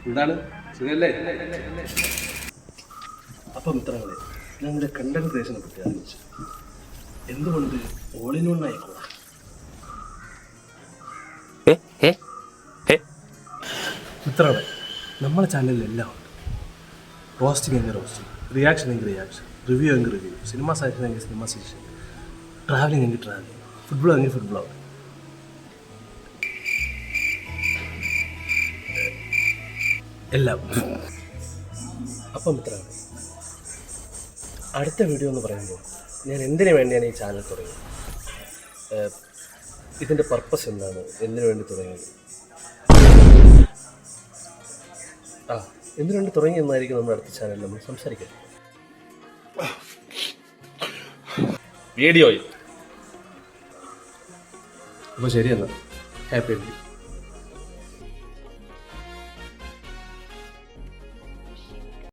എന്താണ് സുഖല്ലേ? അപ്പം മിത്രങ്ങളെ, ഞാൻ നിന്റെ കണ്ടന്റ് ക്രിയേഷനെ പറ്റി ആലോചിച്ചു. എന്തുകൊണ്ട് ഓൾ ഇൻ വൺ ആയിക്കോളാം? മിത്രങ്ങളെ, നമ്മളെ ചാനലിൽ എല്ലാം ഉണ്ട്. റോസ്റ്റിംഗ് എങ്കിൽ റോസ്റ്റിംഗ്, റിയാക്ഷൻ എങ്കിൽ റിയാക്ഷൻ, റിവ്യൂ എങ്കിൽ റിവ്യൂ, സിനിമ സെക്ഷൻ എങ്കിൽ സിനിമ സെക്ഷൻ, ട്രാവലിംഗ് എങ്കിൽ ട്രാവലിംഗ്, ഫുട്ബോൾ എങ്കിൽ ഫുട്ബോൾ. എല്ലാം. അപ്പം മിത്രങ്ങളെ, അടുത്ത വീഡിയോ എന്ന് പറയുമ്പോൾ ഞാൻ എന്തിനു വേണ്ടിയാണ് ഈ ചാനൽ തുടങ്ങിയത്, ഇതിൻ്റെ പർപ്പസ് എന്താണ്, എന്തിനു വേണ്ടി തുടങ്ങിയത്, എന്തിനു വേണ്ടി തുടങ്ങി എന്നായിരിക്കും നമ്മുടെ അടുത്ത ചാനലിൽ നമ്മൾ സംസാരിക്കുന്നത്. വീഡിയോയിൽ അപ്പോൾ ശരിയെന്നാ, ഹാപ്പി